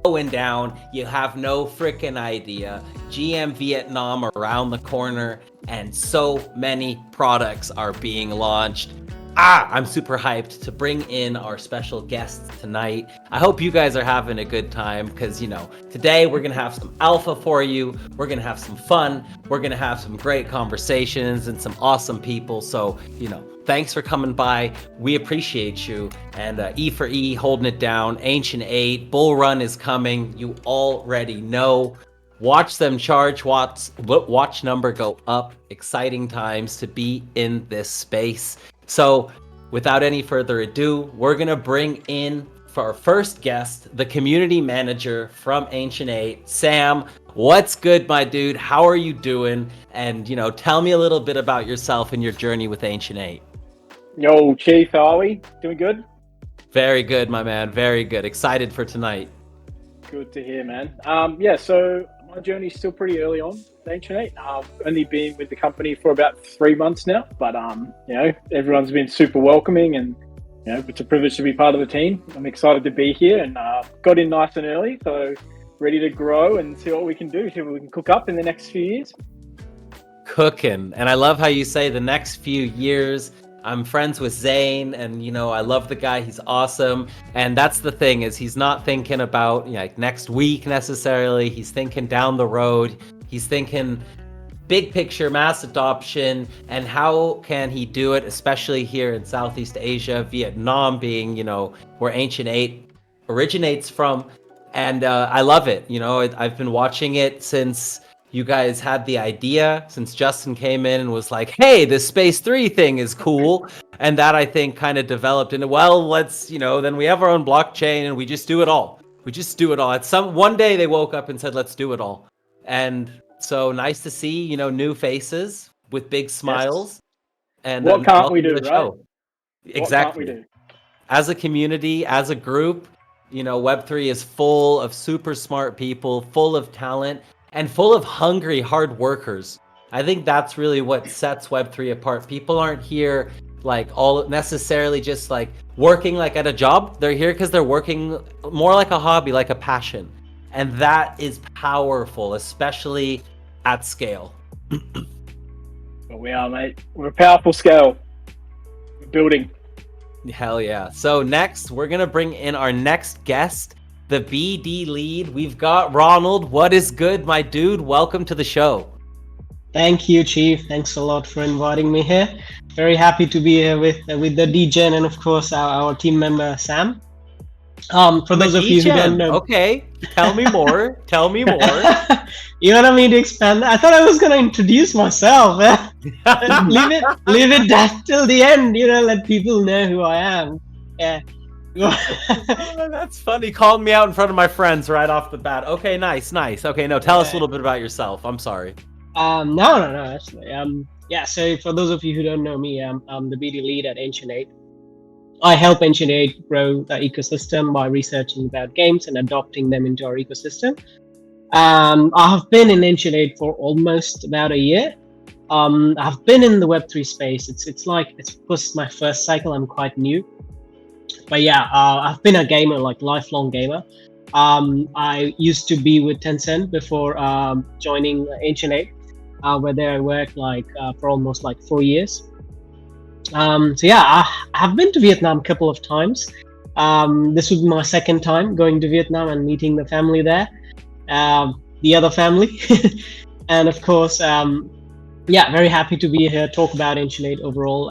going down. You have no freaking idea. GM Vietnam around the corner, and so many products are being launched. I'm super hyped to bring in our special guests tonight. I hope you guys are having a good time because, today we're going to have some alpha for you. We're going to have some fun. We're going to have some great conversations and some awesome people. So, thanks for coming by. We appreciate you. And E for E, holding it down. Ancient 8, Bull Run is coming. You already know. Watch them charge, watch number go up. Exciting times to be in this space. So, without any further ado, we're going to bring in for our first guest, the community manager from Ancient 8, Sam. What's good, my dude? How are you doing? And, tell me a little bit about yourself and your journey with Ancient 8. Yo, Chief, how are we? Doing good? Very good, my man. Very good. Excited for tonight. Good to hear, man. So my journey's still pretty early on, Ancient 8. I've only been with the company for about 3 months now, but everyone's been super welcoming, and it's a privilege to be part of the team. I'm excited to be here, and got in nice and early, so ready to grow and see what we can do, see what we can cook up in the next few years. Cooking, and I love how you say the next few years. I'm friends with Zane, and I love the guy. He's awesome. And that's the thing, is he's not thinking about next week necessarily. He's thinking down the road. He's thinking big picture, mass adoption, and how can he do it, especially here in Southeast Asia, Vietnam being where Ancient 8 originates from. And I love it. I've been watching it since you guys had the idea, since Justin came in and was like, hey, this Space 3 thing is cool. And that, I think, kind of developed into, let's, then we have our own blockchain and we just do it all. We just do it all. One day they woke up and said, let's do it all. And so nice to see, new faces with big smiles. Yes. And what can't we do, right? Show. Exactly. What can't we do? As a community, as a group, Web3 is full of super smart people, full of talent, and full of hungry, hard workers. I think that's really what sets Web3 apart. People aren't here all necessarily just working at a job. They're here because they're working more like a hobby, like a passion. And that is powerful, especially at scale. Well, we are, mate. We're a powerful scale. We're building. Hell yeah. So next, we're going to bring in our next guest, the BD lead. We've got Ronald. What is good, my dude? Welcome to the show. Thank you, Chief. Thanks a lot for inviting me here. Very happy to be here with the DGen and, of course, our team member, Sam. For those of you who don't know... Okay, tell me more. Tell me more. You want me to expand? I thought I was going to introduce myself. leave it that till the end, let people know who I am. Yeah. Oh, that's funny. Calling me out in front of my friends right off the bat. Okay, nice. Okay, no, tell us a little bit about yourself. I'm sorry. No, actually. So for those of you who don't know me, I'm the BD lead at Ancient 8. I help Ancient 8 grow the ecosystem by researching about games and adopting them into our ecosystem. I have been in Ancient 8 for almost about a year. I've been in the Web3 space. It's my first cycle. I'm quite new. But yeah, I've been a gamer, lifelong gamer. I used to be with Tencent before joining Ancient 8, where there I worked for almost 4 years. I have been to Vietnam a couple of times. This would be my second time going to Vietnam and meeting the family there, the other family. And of course, very happy to be here, talk about Ancient 8 overall.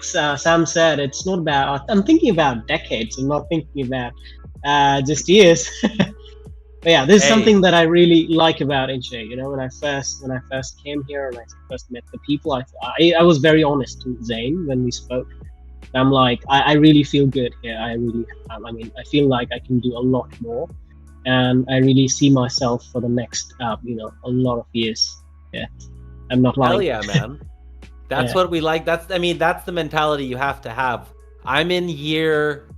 Sam said, it's not about, I'm thinking about decades. I'm not thinking about just years. But yeah, this is something that I really like about Ancient 8. When I first came here and I first met the people, I was very honest to Zane when we spoke. I'm like, I really feel good here. I feel like I can do a lot more, and I really see myself for the next, a lot of years. Yeah, I'm not lying. Hell yeah, man. That's what we like. That's the mentality you have to have. I'm in year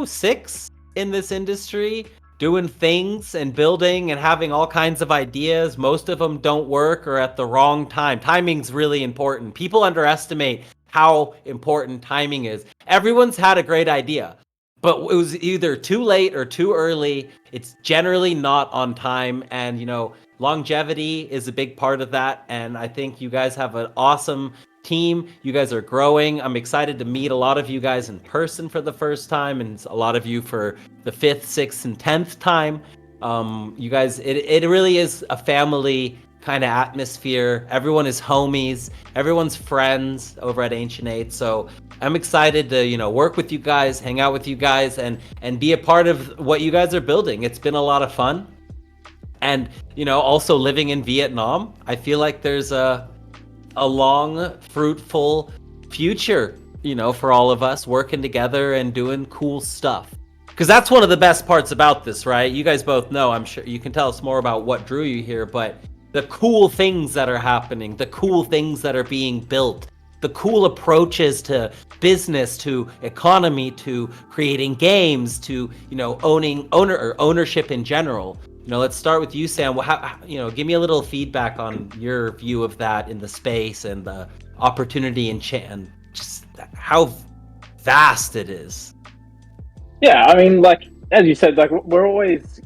6 in this industry, doing things and building and having all kinds of ideas. Most of them don't work or at the wrong time. Timing's really important. People underestimate how important timing is. Everyone's had a great idea, but it was either too late or too early. It's generally not on time, and longevity is a big part of that. And I think you guys have an awesome team. You guys are growing. I'm excited to meet a lot of you guys in person for the first time, and a lot of you for the 5th, 6th, and 10th time. You guys, it really is a family kind of atmosphere. Everyone is homies. Everyone's friends over at Ancient 8. So I'm excited to, work with you guys, hang out with you guys, and be a part of what you guys are building. It's been a lot of fun. And, also living in Vietnam, I feel like there's a long, fruitful future, for all of us working together and doing cool stuff. Because that's one of the best parts about this, right? You guys both know, I'm sure you can tell us more about what drew you here, but the cool things that are happening, the cool things that are being built, the cool approaches to business, to economy, to creating games, to, ownership in general. Let's start with you, Sam. How, give me a little feedback on your view of that in the space and the opportunity and just how vast it is. Yeah, I mean, like as you said, like we're always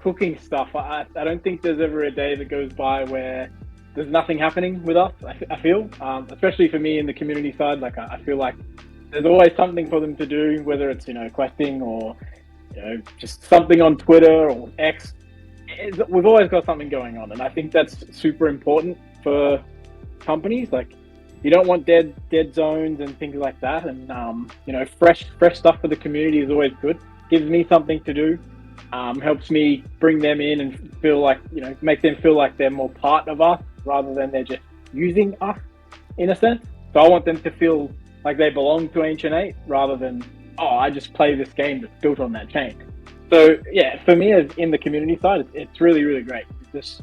cooking stuff. I don't think there's ever a day that goes by where there's nothing happening with us. I feel, especially for me in the community side, like I feel like there's always something for them to do, whether it's questing or just something on Twitter or X. We've always got something going on, and I think that's super important for companies. Like, you don't want dead zones and things like that. And fresh stuff for the community is always good. Gives me something to do. Helps me bring them in and feel like make them feel like they're more part of us rather than they're just using us in a sense. So I want them to feel like they belong to Ancient 8 rather than I just play this game that's built on that chain. So yeah, for me as in the community side, it's really, really great. It's just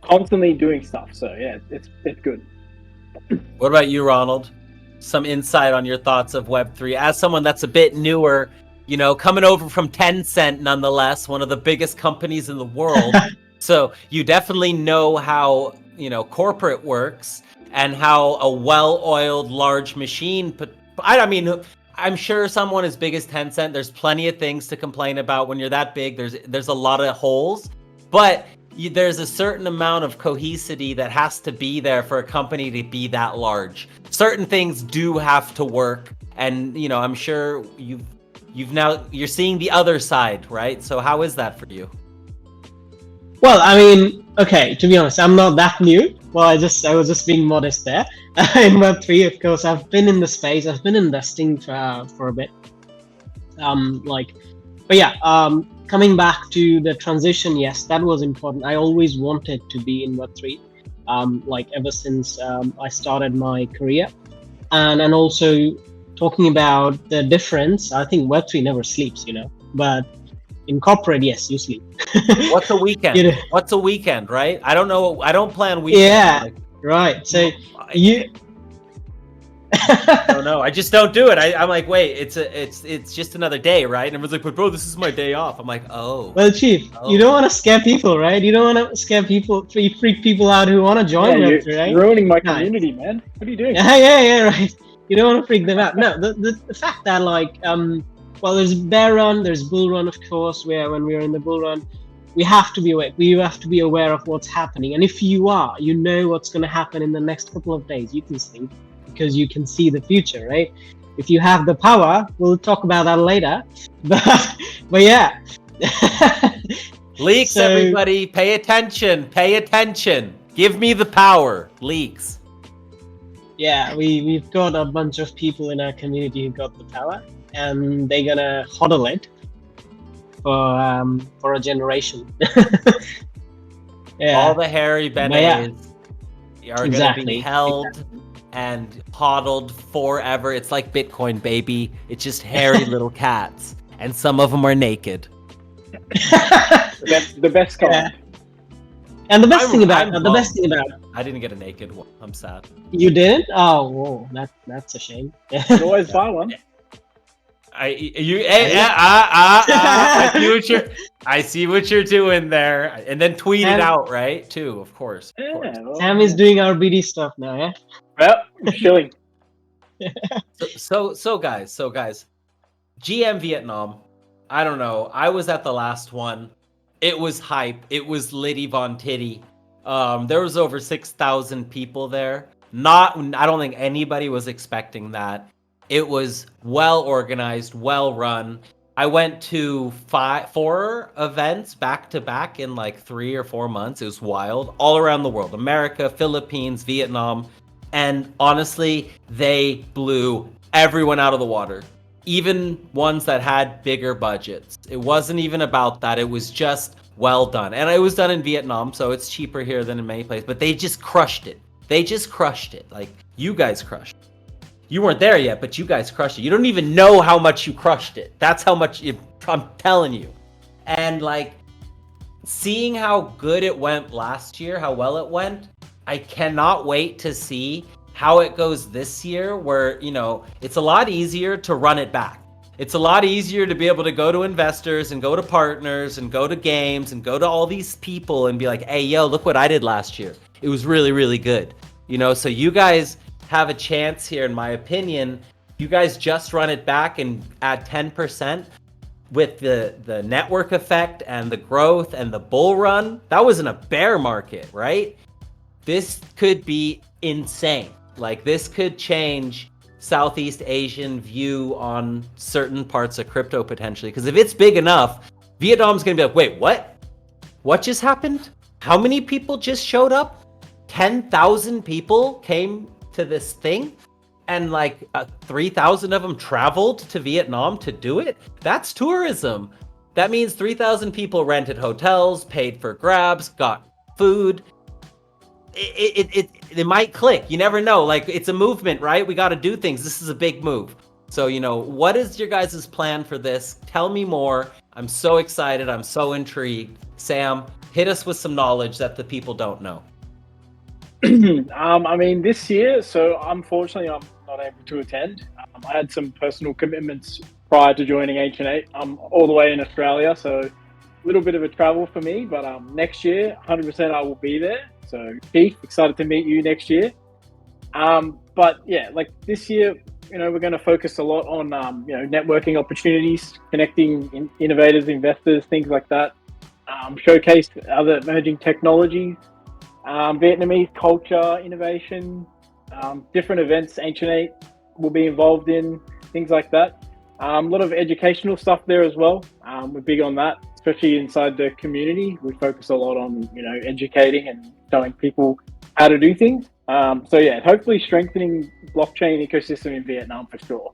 constantly doing stuff. So yeah, it's good. What about you, Ronald? Some insight on your thoughts of Web3 as someone that's a bit newer, coming over from Tencent, nonetheless, one of the biggest companies in the world. So you definitely know how, corporate works and how a well-oiled large machine. I mean, I'm sure someone as big as Tencent, there's plenty of things to complain about when you're that big. There's a lot of holes, but there's a certain amount of cohesivity that has to be there for a company to be that large. Certain things do have to work, and I'm sure you're seeing the other side, right? So how is that for you? Well, I mean, okay, to be honest, I'm not that new. Well, I was just being modest there. In Web3, of course, I've been in the space. I've been investing for a bit. But yeah, coming back to the transition, yes, that was important. I always wanted to be in Web3, ever since I started my career. And also talking about the difference, I think Web3 never sleeps, but in corporate, yes, you sleep. What's a weekend? What's a weekend, right? I don't know. I don't plan weekends. Yeah, right. So you... I don't know. I just don't do it. I'm like, wait, it's just another day, right? And everyone's like, but bro, this is my day off. I'm like, oh. Well, Chief, you don't want to scare people, right? You don't want to scare people, freak people out who want to join Web3, right? You're ruining my community, man. What are you doing? Yeah, right. You don't want to freak them out. No, the fact that well, there's bear run, there's bull run, of course. When we're in the bull run, we have to be aware. We have to be aware of what's happening. And if you know what's going to happen in the next couple of days, you can sleep because you can see the future, right? If you have the power, we'll talk about that later. But yeah. Leaks, everybody, pay attention. Give me the power. Leaks. Yeah, we've got a bunch of people in our community who got the power, and they're gonna hodl it for a generation. All the hairy benets are gonna be held and hodled forever. It's like Bitcoin, baby. It's just hairy little cats, and some of them are naked. The best kind. Yeah. And the best thing about I didn't get a naked one. I'm sad. You didn't? Oh, whoa, that's a shame. You can always buy one. I see what you're doing there, and then tweet it out, right? Too, of course. Well, Sam is doing our BD stuff now, yeah. Well, I'm chilling. So guys, GM Vietnam. I don't know. I was at the last one. It was hype. It was Liddy Von Titty. There was over 6,000 people there. I don't think anybody was expecting that. It was well organized, well run. I went to 4 events back to back in like 3 or 4 months. It was wild, all around the world. America, Philippines, Vietnam. And honestly, they blew everyone out of the water. Even ones that had bigger budgets. It wasn't even about that. It was just well done. And it was done in Vietnam, so it's cheaper here than in many places. But they just crushed it. They just crushed it. Like, you guys crushed it. You weren't there yet, but you guys crushed it. You don't even know how much you crushed it. That's how much I'm telling you. And like, seeing how good it went last year, how well it went, I cannot wait to see how it goes this year, where, you know, it's a lot easier to run it back. It's a lot easier to be able to go to investors and go to partners and go to games and go to all these people and be like, hey, yo, look what I did last year. It was really, really good. You know, so you guys have a chance here, in my opinion. You guys just run it back and add 10% with the network effect and the growth and the bull run. That was in a bear market, right? This could be insane. Like, this could change Southeast Asian view on certain parts of crypto potentially. Because if it's big enough, Vietnam's going to be like, wait, what? What just happened? How many people just showed up? 10,000 people came to this thing? And like 3,000 of them traveled to Vietnam to do it? That's tourism. That means 3,000 people rented hotels, paid for grabs, got food. It might click. You never know. Like, it's a movement, right? We got to do things. This is a big move. So, you know, what is your guys' plan for this? Tell me more. I'm so excited. I'm so intrigued. Sam, hit us with some knowledge that the people don't know. I mean, this year, so unfortunately, I'm not able to attend. I had some personal commitments prior to joining H&H. I'm all the way in Australia, so a little bit of a travel for me. But next year, 100% I will be there. So, Keith, excited to meet you next year. But yeah, like this year, you know, we're going to focus a lot on, you know, networking opportunities, connecting innovators, investors, things like that. Showcase other emerging technologies, Vietnamese culture, innovation, different events H&H will be involved in, things like that. A lot of educational stuff there as well. We're big on that, especially inside the community. We focus a lot on, you know, educating and showing people how to do things. So yeah, hopefully strengthening blockchain ecosystem in Vietnam for sure.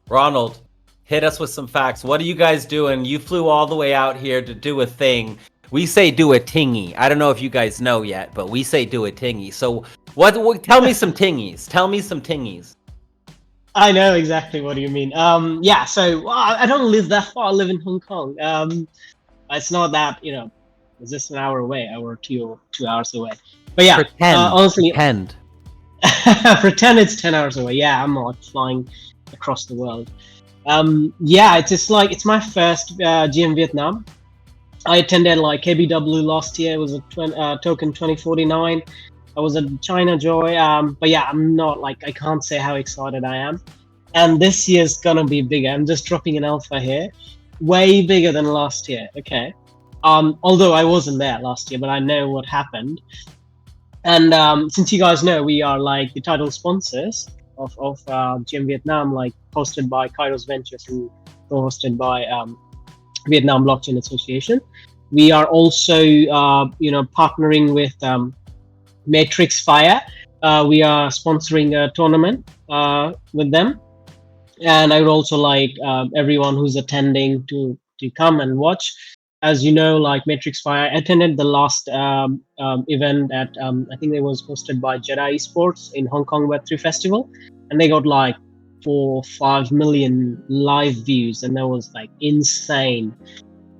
Ronald, hit us with some facts. What are you guys doing? You flew all the way out here to do a thing. We say do a tingy. I don't know if you guys know yet, but we say do a tingy. So what tell me some tingies. Tell me some tingies. I know exactly what you mean. Yeah, so I don't live that far. I live in Hong Kong. It's not that, you know, it's just an hour away, or 2 hours away. But yeah, honestly, pretend it's 10 hours away. Yeah, I'm not flying across the world. Yeah, it's just like, it's my first GM Vietnam. I attended like KBW last year. It was a token 2049. I was at China Joy. But yeah, I'm not like, I can't say how excited I am. And this year's gonna be bigger. I'm just dropping an alpha here. Way bigger than last year. Okay. Although I wasn't there last year, but I know what happened. And since you guys know, we are like the title sponsors of GM Vietnam, like hosted by Kairos Ventures and co-hosted by Vietnam Blockchain Association. We are also, you know, partnering with Matrix Fire. We are sponsoring a tournament with them, and I would also like everyone who's attending to come and watch. As you know, like Matrix Fire attended the last event at I think it was hosted by Jedi Esports in Hong Kong Web3 Festival, and they got like 4 or 5 million live views, and that was like insane.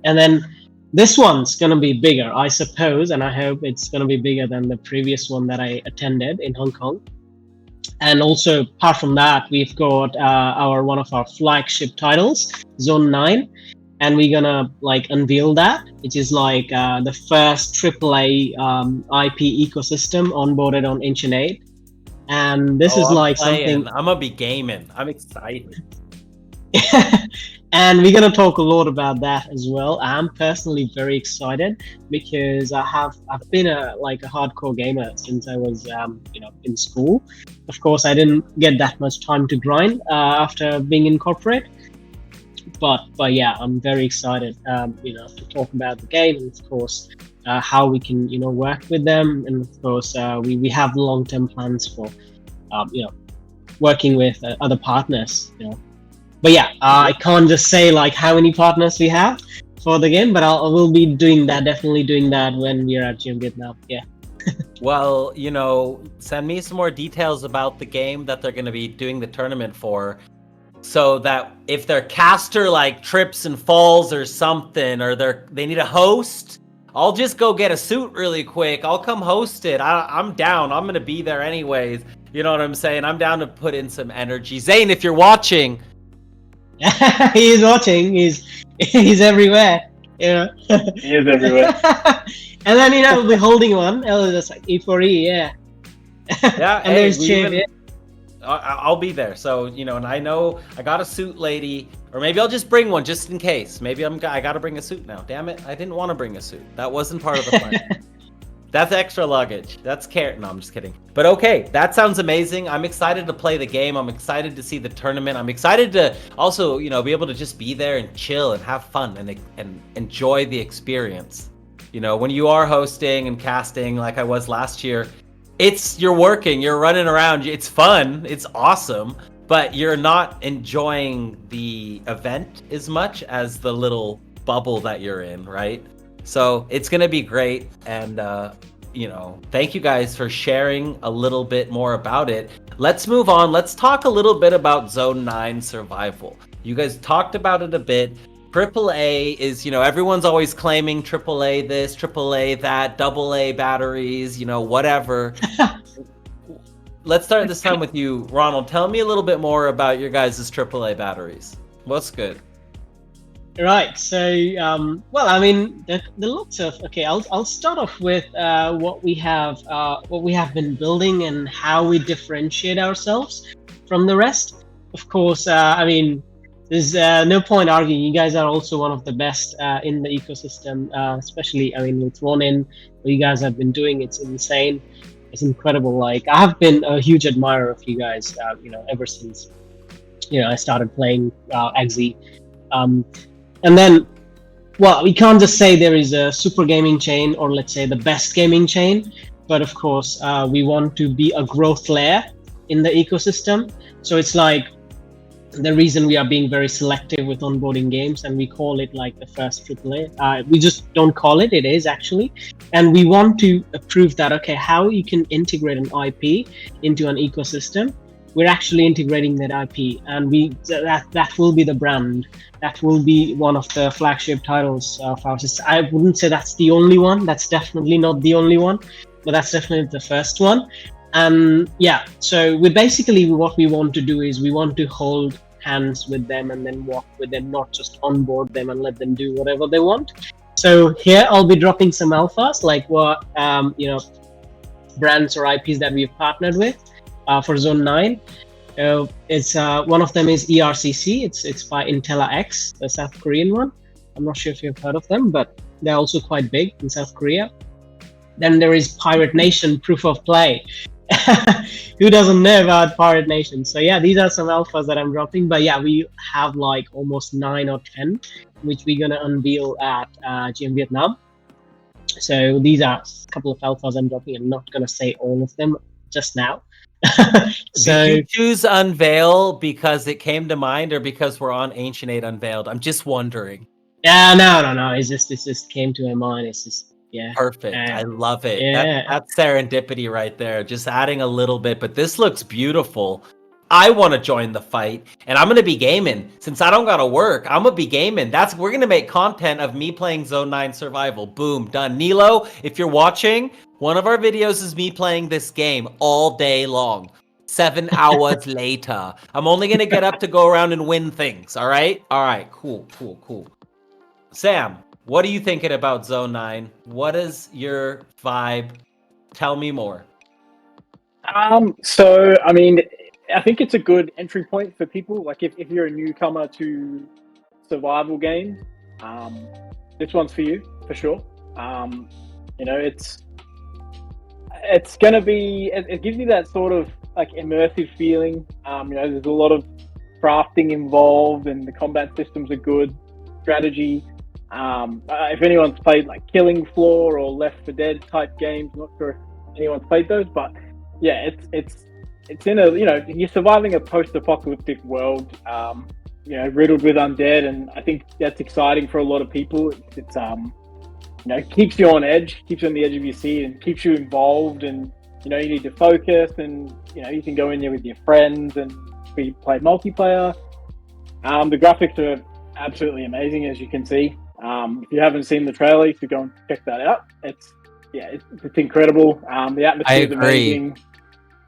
And then this one's gonna be bigger, I suppose, and I hope it's gonna be bigger than the previous one that I attended in Hong Kong. And also, apart from that, we've got one of our flagship titles, Zone 9. And we're gonna like unveil that, which is like the first AAA IP ecosystem onboarded on H&H. And this Oh, is I'm like playing. something. I'm gonna be gaming. I'm excited. And we're gonna talk a lot about that as well. I'm personally very excited because I've been a hardcore gamer since I was in school. Of course, I didn't get that much time to grind after being in corporate, but yeah, I'm very excited to talk about the game and of course how we can work with them, and of course we have long term plans for working with other partners. But yeah, I can't just say like how many partners we have for the game, but I will be doing that, definitely doing that when we're at GM Vietnam. Yeah. Well, send me some more details about the game that they're going to be doing the tournament for, so that if their caster like trips and falls or something, or they need a host, I'll just go get a suit really quick. I'll come host it. I'm down. I'm going to be there anyways. You know what I'm saying? I'm down to put in some energy. Zane, if you're watching, He is watching. He's everywhere. He is everywhere. And then we'll be holding one. Oh, that's like E4E, yeah. yeah, And there's Chip. Yeah. I'll be there. So, and I know I got a suit lady, or maybe I'll just bring one just in case. Maybe I got to bring a suit now. Damn it. I didn't want to bring a suit. That wasn't part of the plan. That's extra luggage. That's care. No, I'm just kidding. But okay, that sounds amazing. I'm excited to play the game. I'm excited to see the tournament. I'm excited to also, be able to just be there and chill and have fun and enjoy the experience. When you are hosting and casting like I was last year, you're working, you're running around, it's fun, it's awesome, but you're not enjoying the event as much as the little bubble that you're in, right? So it's gonna be great, and thank you guys for sharing a little bit more about it. Let's move on. Let's talk a little bit about Zone 9 Survival. You guys talked about it a bit. AAA is, everyone's always claiming AAA this, AAA that, AA batteries, whatever. Let's start this time with you, Ronald. Tell me a little bit more about your guys' AAA batteries. What's good? Right. So, well, I mean, the lots of. Okay, I'll start off with what we have been building and how we differentiate ourselves from the rest. Of course, I mean, there's no point arguing. You guys are also one of the best in the ecosystem, especially, I mean, with Ronin, what you guys have been doing. It's insane. It's incredible. Like, I have been a huge admirer of you guys, ever since, I started playing XZ. And then, well, we can't just say there is a super gaming chain or let's say the best gaming chain, but of course, we want to be a growth layer in the ecosystem. So it's like the reason we are being very selective with onboarding games, and we call it like the first AAA. We just don't call it, it is actually. And we want to prove that, okay, how you can integrate an IP into an ecosystem. We're actually integrating that IP, and that will be the brand. That will be one of the flagship titles of ours. I wouldn't say that's the only one. That's definitely not the only one, but that's definitely the first one. Yeah, so what we want to do is we want to hold hands with them and then walk with them, not just onboard them and let them do whatever they want. So here I'll be dropping some alphas, like what brands or IPs that we've partnered with. For Zone 9, it's one of them is ERCC. It's by IntelliX, the South Korean one. I'm not sure if you've heard of them, but they're also quite big in South Korea. Then there is Pirate Nation Proof of Play. Who doesn't know about Pirate Nation? So yeah, these are some alphas that I'm dropping. But yeah, we have like almost 9 or 10, which we're gonna unveil at GM Vietnam. So these are a couple of alphas I'm dropping. I'm not gonna say all of them just now. So, did you choose Unveil because it came to mind, or because we're on Ancient 8 Unveiled? I'm just wondering. Yeah, no. It just came to my mind. It's just perfect. I love it. Yeah. That's serendipity right there. Just adding a little bit, but this looks beautiful. I want to join the fight, and I'm gonna be gaming. Since I don't gotta work, I'm gonna be gaming. We're gonna make content of me playing Zone 9 Survival. Boom, done. Nilo, if you're watching, one of our videos is me playing this game all day long. 7 hours later. I'm only gonna get up to go around and win things, all right? All right, cool. Sam, what are you thinking about Zone 9? What is your vibe? Tell me more. So I mean, I think it's a good entry point for people. Like if you're a newcomer to survival games, this one's for you for sure. You know, it's gonna be it gives you that sort of like immersive feeling. You know, there's a lot of crafting involved, and the combat systems are good. Strategy. If anyone's played like Killing Floor or Left 4 Dead type games, I'm not sure if anyone's played those, but yeah, it's in a, you know, you're surviving a post-apocalyptic world, you know, riddled with undead, and I think that's exciting for a lot of people. It's you know, keeps you on edge, keeps you on the edge of your seat, and keeps you involved. And you know, you need to focus, and you know, you can go in there with your friends and we play multiplayer. The graphics are absolutely amazing, as you can see. If you haven't seen the trailer, you should go and check that out. It's incredible. The atmosphere is amazing.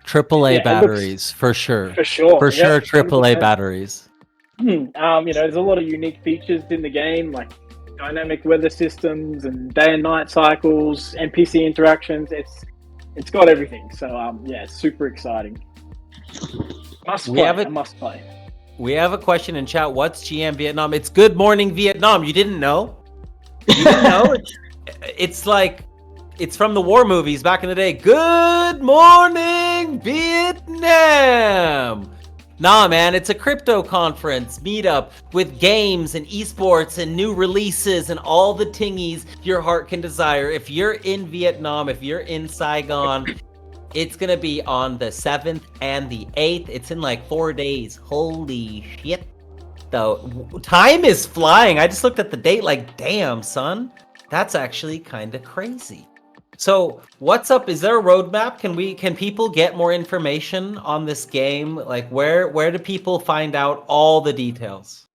AAA batteries for sure. For sure. For sure, Yep, AAA 100%. batteries. You know, there's a lot of unique features in the game, like dynamic weather systems and day and night cycles, NPC interactions. It's got everything. So yeah, it's super exciting. Must play. We have a question in chat. What's GM Vietnam? It's Good Morning Vietnam. You didn't know? You didn't know? It's like, it's from the war movies back in the day. Good Morning Vietnam. Nah, man, it's a crypto conference meetup with games and esports and new releases and all the tingies your heart can desire. If you're in Vietnam, if you're in Saigon, it's gonna be on the 7th and the 8th. It's in like 4 days. Holy shit. Though, time is flying. I just looked at the date like, damn, son. That's actually kind of crazy. So what's up? Is there a roadmap? Can people get more information on this game? Like where do people find out all the details?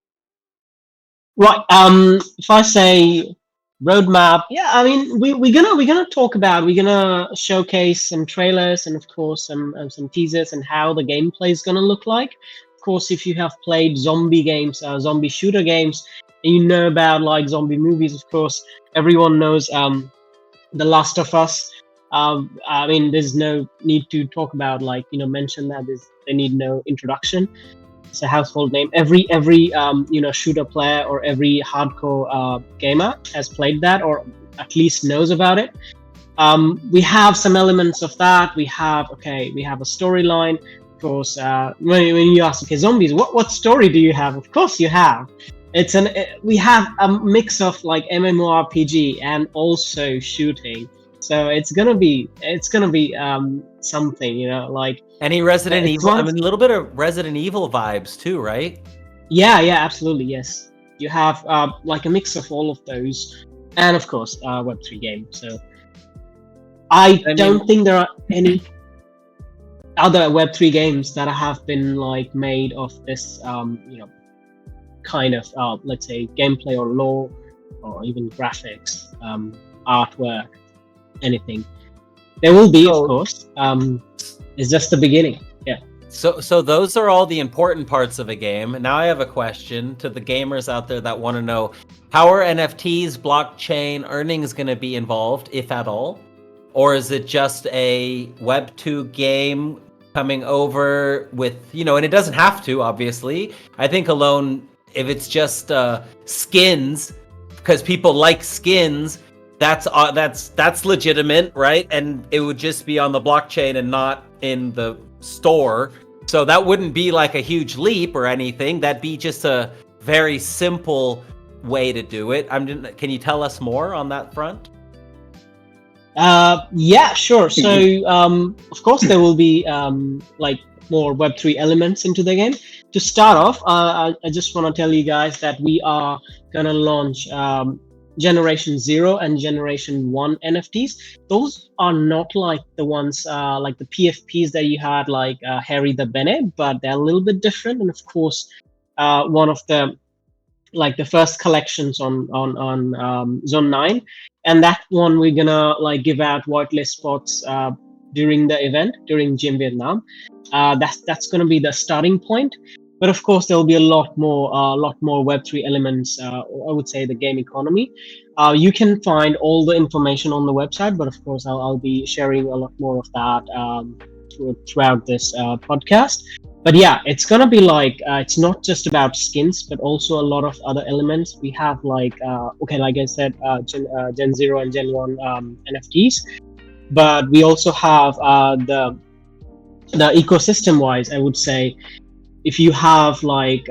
Right. If I say roadmap, yeah, I mean we're gonna talk about, we're gonna showcase some trailers and of course some teasers and how the gameplay is gonna look like. Of course, if you have played zombie games, zombie shooter games, and you know about like zombie movies, of course, everyone knows The Last of Us. I mean, there's no need to talk about, like, you know, mention that. They need no introduction. It's a household name. Every you know, shooter player or every hardcore gamer has played that or at least knows about it. We have some elements of that. We have a storyline. Of course, when you ask, okay, zombies, what story do you have? Of course you have. We have a mix of like MMORPG and also shooting. So it's gonna be something, you know, like any Resident Evil. I mean, a little bit of Resident Evil vibes too, right? Yeah, absolutely, yes. You have like a mix of all of those, and of course, Web3 game. So I don't think there are any other Web3 games that have been like made of this, you know, kind of let's say gameplay or lore or even graphics, artwork, anything. There will be, of course. It's just the beginning. Yeah. So those are all the important parts of a game. Now I have a question to the gamers out there that want to know, how are NFTs, blockchain, earnings going to be involved, if at all? Or is it just a Web 2 game coming over with, you know, and it doesn't have to, obviously. I think alone, if it's just skins, because people like skins, that's legitimate, right? And it would just be on the blockchain and not in the store. So that wouldn't be like a huge leap or anything. That'd be just a very simple way to do it. Can you tell us more on that front? Yeah, sure. So of course there will be like more Web3 elements into the game. To start off, I just want to tell you guys that we are gonna launch Generation 0 and Generation 1 NFTs. Those are not like the ones like the PFPs that you had, like Harry the Bene, but they're a little bit different. And of course, one of the first collections on Zone 9, and that one we're gonna like give out whitelist spots during the event, during GM Vietnam. That's gonna be the starting point. But of course, there will be a lot more Web3 elements. I would say the game economy. You can find all the information on the website, but of course, I'll be sharing a lot more of that throughout this podcast. But yeah, it's gonna be like it's not just about skins, but also a lot of other elements. We have like like I said, Gen 0 and Gen 1 NFTs, but we also have the ecosystem wise, I would say, if you have like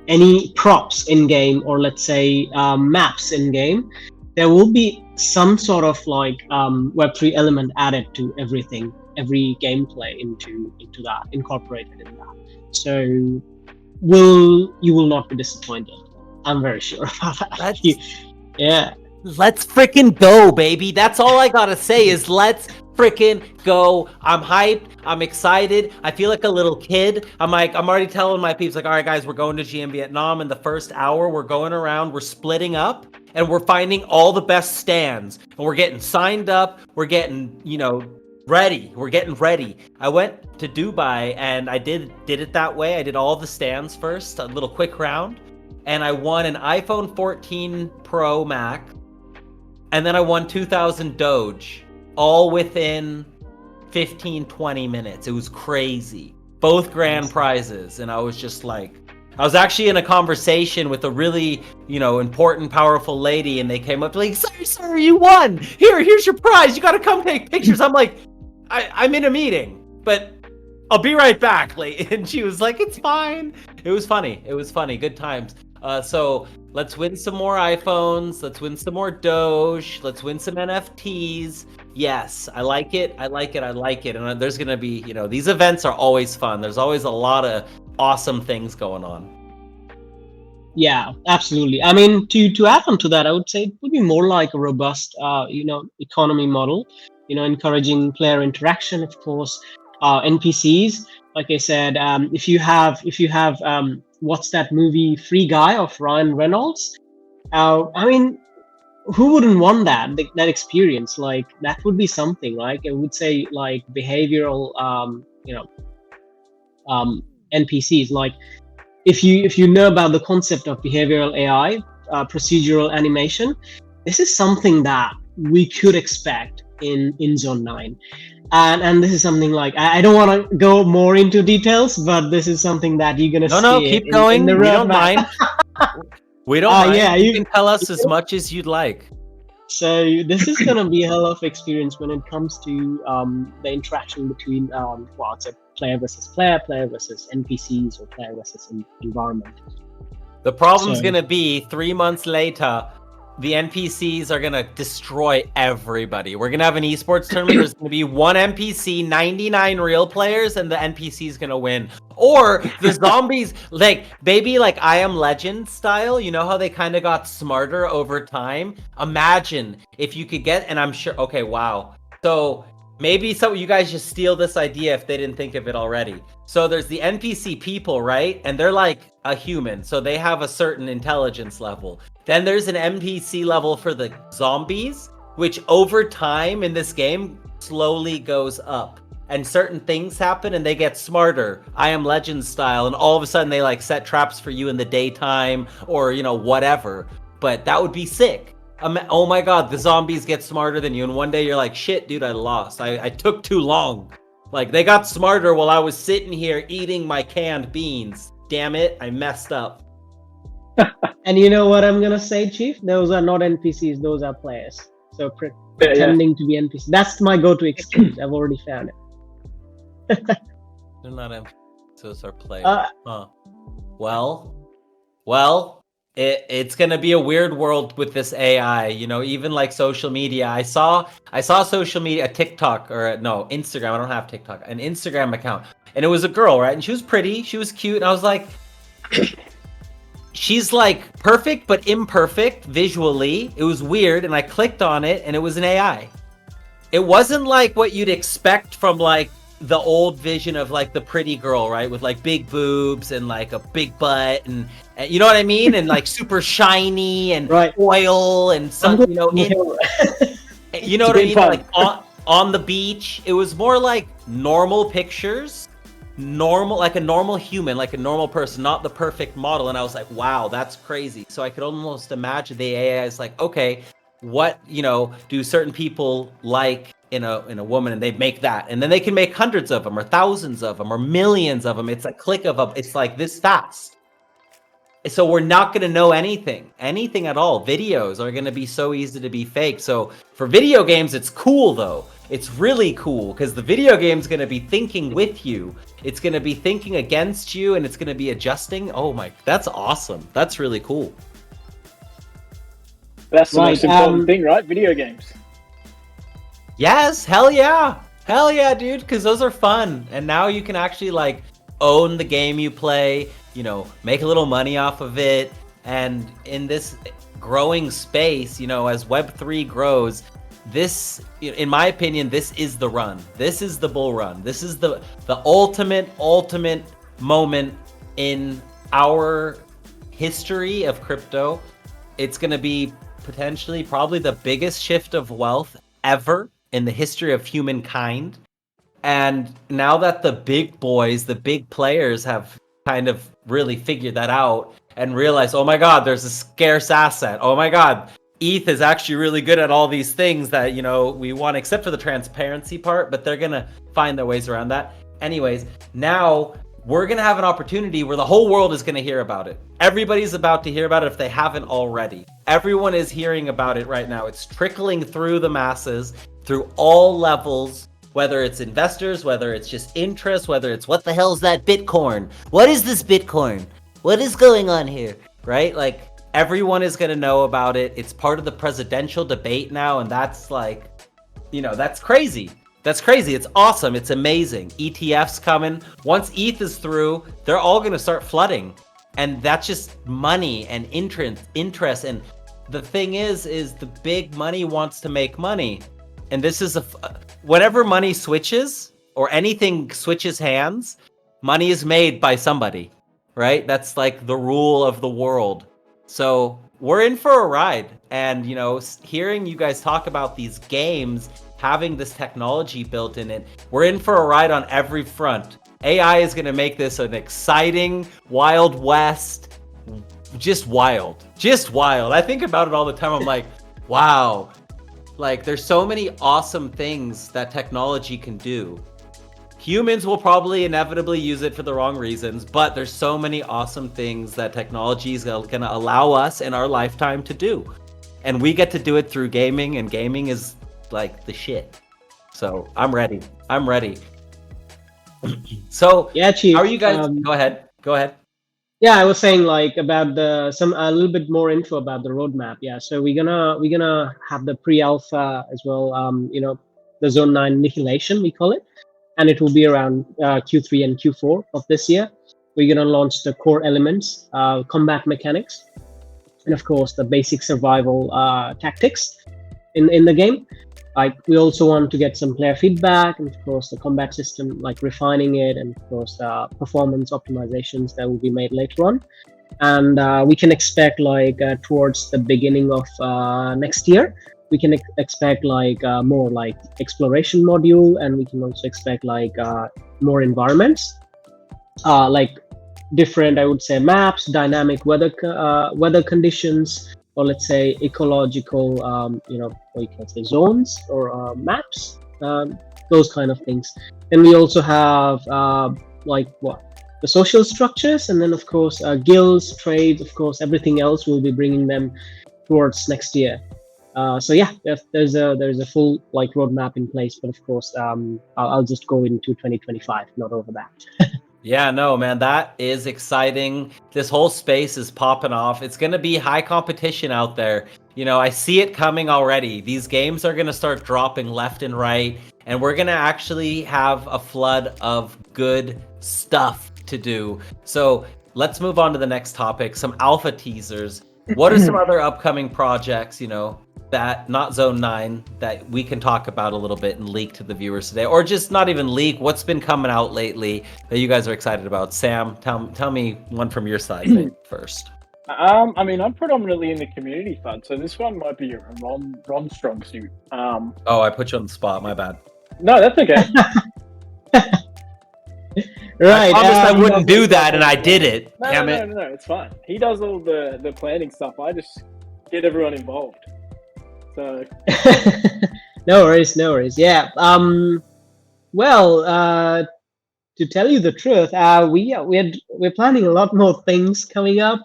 any props in game, or let's say maps in game, there will be some sort of like Web3 element added to everything, every gameplay into that, incorporated in that. So you will not be disappointed. I'm very sure about that. Yeah. Let's freaking go, baby. That's all I gotta say is let's freaking go. I'm hyped. I'm excited. I feel like a little kid. I'm already telling my peeps, like, all right, guys, we're going to GM Vietnam. In the first hour, we're going around, we're splitting up, and we're finding all the best stands. And we're getting signed up. We're getting, ready. We're getting ready. I went to Dubai and I did it that way. I did all the stands first, a little quick round. And I won an iPhone 14 Pro Max. And then I won 2,000 Doge, all within 15, 20 minutes. It was crazy. Both grand prizes. And I was just like, I was actually in a conversation with a really, important, powerful lady. And they came up like, sir, you won. Here's your prize. You got to come take pictures. I'm like, I'm in a meeting, but I'll be right back. And she was like, it's fine. It was funny. Good times. So let's win some more iPhones. Let's win some more Doge. Let's win some NFTs. Yes, I like it. And there's going to be, these events are always fun. There's always a lot of awesome things going on. Yeah, absolutely. I mean, to add on to that, I would say it would be more like a robust, economy model, encouraging player interaction, of course, NPCs. Like I said, if you have what's that movie Free Guy of Ryan Reynolds? I mean, who wouldn't want that experience? Like that would be something. Like I would say, like behavioral, NPCs. Like if you know about the concept of behavioral AI, procedural animation, this is something that we could expect in Zone 9. And this is something like I don't want to go more into details, but this is something that you're gonna see. No, keep going. In the we don't mind. We don't mind. Yeah, you can tell us as much as you'd like. So this is gonna be a hell of experience when it comes to the interaction between it's a player versus player versus NPCs, or player versus environment. The problem's gonna be 3 months later. The NPCs are going to destroy everybody. We're going to have an esports tournament. There's going to be one NPC, 99 real players, and the NPC is going to win. Or the zombies, like I Am Legend style. You know how they kind of got smarter over time? Imagine if you could get, and I'm sure, okay, wow. So maybe some of you guys just steal this idea if they didn't think of it already. So there's the NPC people, right? And they're like a human. So they have a certain intelligence level. Then there's an NPC level for the zombies, which over time in this game slowly goes up. And certain things happen and they get smarter, I Am Legend style. And all of a sudden they like set traps for you in the daytime or, whatever. But that would be sick. Oh my God, the zombies get smarter than you. And one day you're like, shit, dude, I lost. I took too long. Like they got smarter while I was sitting here eating my canned beans. Damn it, I messed up. And you know what I'm gonna say, Chief? Those are not NPCs; those are players. So pretending to be NPCs. That's my go-to excuse. I've already found it. They're not NPCs; those are players. Well, it's gonna be a weird world with this AI. Even like social media. I saw social media, a TikTok or no Instagram. I don't have TikTok. An Instagram account, and it was a girl, right? And she was pretty. She was cute, and I was like. She's like perfect but imperfect visually. It was weird, and I clicked on it and it was an AI. It wasn't like what you'd expect from like the old vision of like the pretty girl, right? With like big boobs and like a big butt and you know what I mean? And like super shiny and oil and some, you know what I mean? Like on the beach. It was more like normal pictures. Like a normal human, like a normal person, not the perfect model. And I was like, wow, that's crazy. So I could almost imagine the AI is like, okay, what, do certain people like in a woman, and they make that, and then they can make hundreds of them or thousands of them or millions of them. It's a click of a, it's like this fast. So we're not going to know anything at all. Videos are going to be so easy to be fake. So for video games, it's cool though. It's really cool because the video game's going to be thinking with you. It's going to be thinking against you, and it's going to be adjusting. Oh my, that's awesome. That's really cool. That's the most important thing, right? Video games. Yes, hell yeah, dude. Because those are fun, and now you can actually like own the game you play. You know, make a little money off of it, and in this growing space, you know, as Web3 grows, this, in my opinion, this is the run. This is the bull run. This is the ultimate moment in our history of crypto. It's going to be potentially probably the biggest shift of wealth ever in the history of humankind. And now that the big boys, the big players have kind of really figured that out and realized, oh my God, there's a scarce asset. Oh my God, ETH is actually really good at all these things that, you know, we want, except for the transparency part, but they're going to find their ways around that. Anyways, now we're going to have an opportunity where the whole world is going to hear about it. Everybody's about to hear about it if they haven't already. Everyone is hearing about it right now. It's trickling through the masses, through all levels, whether it's investors, whether it's just interest, whether it's what the hell's that Bitcoin? What is this Bitcoin? What is going on here? Right? Like, everyone is going to know about it. It's part of the presidential debate now, and that's like, you know, that's crazy. That's crazy. It's awesome. It's amazing. ETFs coming. Once ETH is through, they're all going to start flooding. And that's just money and interest. And the thing is the big money wants to make money. And this is whenever money switches or anything switches hands, money is made by somebody, right? That's like the rule of the world. So we're in for a ride. And, you know, hearing you guys talk about these games having this technology built in it, we're in for a ride on every front. AI is going to make this an exciting Wild West. Just wild. I think about it all the time. I'm like, wow. Like, there's so many awesome things that technology can do. Humans will probably inevitably use it for the wrong reasons, but there's so many awesome things that technology is going to allow us in our lifetime to do. And we get to do it through gaming, and gaming is like the shit. So I'm ready. So yeah, Chief, how are you guys? Go ahead. Yeah, I was saying like about a little bit more info about the roadmap. Yeah, so we're gonna have the pre-alpha as well. You know, the Zone 9 Annihilation, we call it, and it will be around Q3 and Q4 of this year. We're gonna launch the core elements, combat mechanics, and of course the basic survival tactics in the game. Like, we also want to get some player feedback, and of course the combat system, like refining it, and of course performance optimizations that will be made later on. And we can expect like towards the beginning of next year, we can expect like more like exploration module, and we can also expect like more environments, like different, I would say, maps, dynamic weather conditions, or let's say ecological, you know, or you can say zones or maps, those kind of things. And we also have like the social structures, and then of course guilds, trades, of course everything else. We'll be bringing them towards next year. So yeah, there's a full like roadmap in place, but of course I'll just go into 2025, not over that. Yeah, no, man, that is exciting. This whole space is popping off. It's going to be high competition out there. You know, I see it coming already. These games are going to start dropping left and right, and we're going to actually have a flood of good stuff to do. So let's move on to the next topic, some alpha teasers. What are some other upcoming projects, you know, that not Zone 9 that we can talk about a little bit and leak to the viewers today, or just not even leak? What's been coming out lately that you guys are excited about? Sam, tell me one from your side first. I mean, I'm predominantly in the community fund, so this one might be a Ron strong suit. Oh, I put you on the spot. My bad. No, that's okay. Right. I promised I wouldn't do that, and I did it. Damn it. No, it's fine. He does all the planning stuff. I just get everyone involved. So No worries, no worries. Yeah. Well, to tell you the truth, we're planning a lot more things coming up.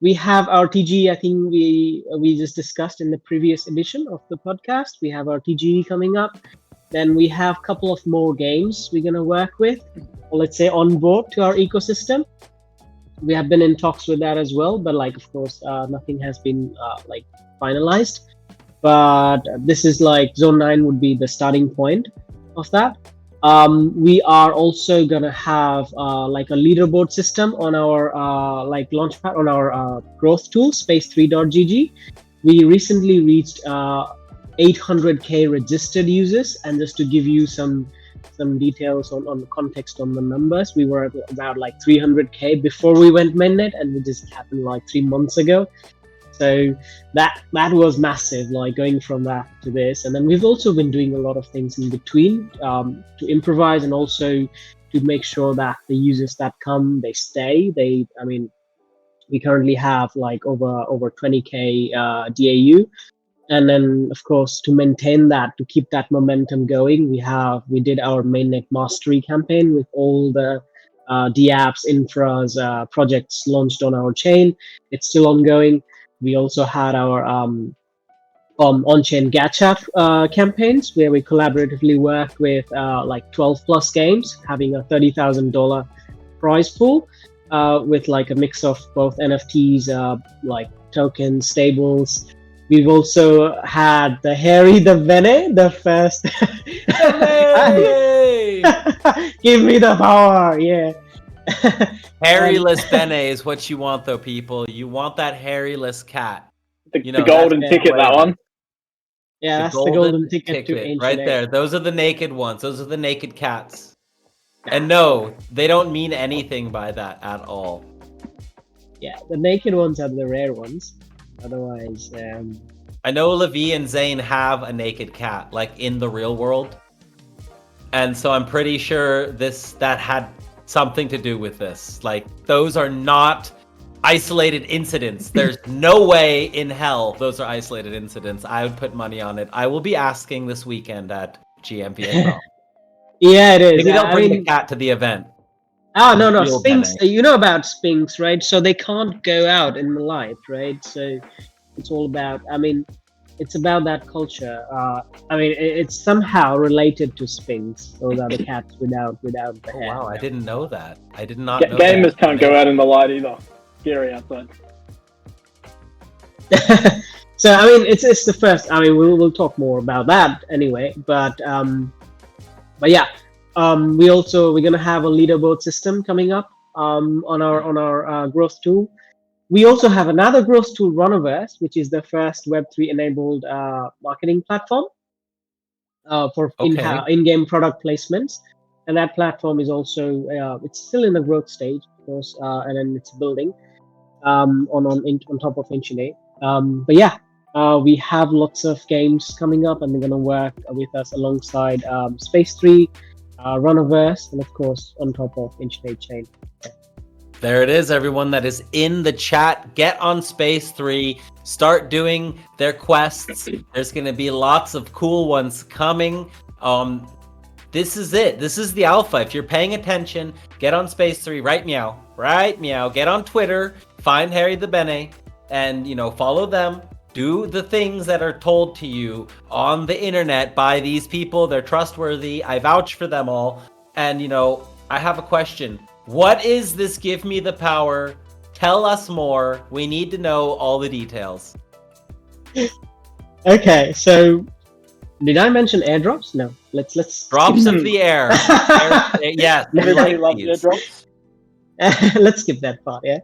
We have our TG. I think we just discussed in the previous edition of the podcast. We have our TG coming up. Then we have a couple of more games we're gonna work with, or let's say on board to our ecosystem. We have been in talks with that as well, but like of course, nothing has been like finalized. But this is like Zone 9 would be the starting point of that. We are also gonna have like a leaderboard system on our like launchpad on our growth tool space3.gg. We recently reached 800k registered users, and just to give you some details on the context on the numbers, we were at about like 300k before we went mainnet, and it just happened like 3 months ago. So that was massive, like going from that to this. And then we've also been doing a lot of things in between to improvise, and also to make sure that the users that come, they stay. I mean, we currently have like over 20k DAU. And then of course, to maintain that, to keep that momentum going, we did our mainnet mastery campaign with all the dApps, infras, projects launched on our chain. It's still ongoing. We also had our on-chain gacha campaigns, where we collaboratively worked with like 12 plus games, having a $30,000 prize pool with like a mix of both NFTs, like tokens, stables. We've also had the Harry the Bene, the first. Hey! Give me the power, yeah. Harryless Bene is what you want, though, people. You want that harryless cat. The, You know, the golden that's ticket, that one. Yeah, that's the golden ticket to ancient right age. there. Those are the naked ones. Those are the naked cats. And no, they don't mean anything by that at all. Yeah, the naked ones are the rare ones. Otherwise, I know Levi and Zane have a naked cat, like in the real world. And so I'm pretty sure that had something to do with this. Like, those are not isolated incidents. There's no way in hell those are isolated incidents. I would put money on it. I will be asking this weekend at GM Vietnam. yeah, it is. Maybe they'll bring the cat to the event. Oh no, Real Sphinx. Bene. You know about Sphinx, right? So they can't go out in the light, right? So it's all about. I mean, it's about that culture. I mean, it's somehow related to Sphinx. Those are the cats without the Oh, hair. wow, I didn't know that. I did not know Gamers that. can't go out in the light either. Scary outside. So I mean, it's the first. I mean, we'll talk more about that anyway. But yeah. We're gonna have a leaderboard system coming up on our growth tool. We also have another growth tool, Runnerverse, which is the first Web3 enabled marketing platform for Okay. in-game product placements. And that platform is also it's still in the growth stage, of course, and then it's building on top of Ancient 8. But yeah, we have lots of games coming up, and they're gonna work with us alongside Space 3. Runnerverse, and of course on top of Ancient 8 chain. There it is, everyone that is in the chat. Get on Space 3. Start doing their quests. There's going to be lots of cool ones coming. This is it. This is the alpha. If you're paying attention, get on Space 3. Right meow. Right meow. Get on Twitter. Find Harry the Bene. And, follow them. Do the things that are told to you on the internet by these people. They're trustworthy. I vouch for them all. And, I have a question. What is this Give Me the Power? Tell us more. We need to know all the details. Okay, so did I mention airdrops? No. Let's Drops of the air. Yes. Everybody loves airdrops. Let's skip that part, yeah.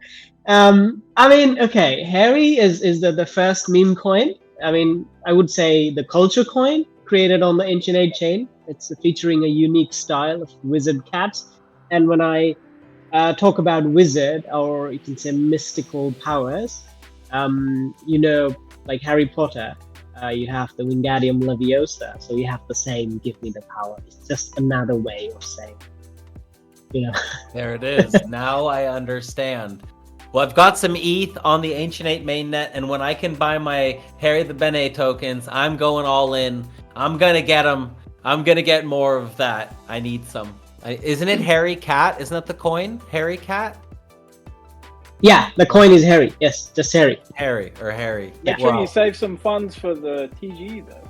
I mean, okay, Harry is the first meme coin. I mean, I would say the culture coin created on the Ancient 8 chain. It's featuring a unique style of wizard cats. And when I talk about wizard, or you can say mystical powers, like Harry Potter, you have the Wingardium Leviosa, so you have the same Give Me the Power. It's just another way of saying, There it is. Now I understand. Well, I've got some ETH on the Ancient 8 mainnet, and when I can buy my Harry the Bene tokens, I'm going all in. I'm gonna get them. I'm gonna get more of that. I need some. Isn't it Harry Cat? Isn't that the coin? Harry Cat? Yeah, the coin is Harry. Yes, just Harry. Harry or Harry. Make sure you save some funds for the TG though.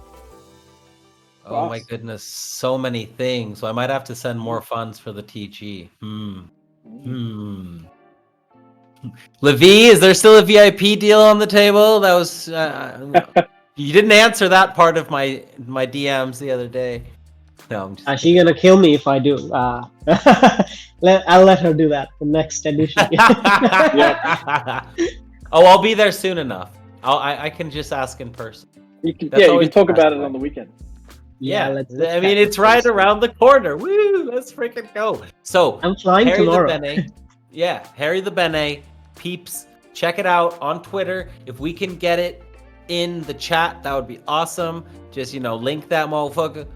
Oh my goodness, so many things. So I might have to send more funds for the TG. Levi, is there still a VIP deal on the table? That was you didn't answer that part of my DMs the other day. No, I'm just She's gonna kill me if I do. I'll let her do that the next edition. Oh, I'll be there soon enough. I can just ask in person. You can talk about it on the weekend. Yeah, I mean it's right around the corner. Woo! Let's freaking go. So I'm flying Harry tomorrow. The Bene, Harry the Bene, peeps, check it out on Twitter. If we can get it in the chat, that would be awesome. Just link that motherfucker,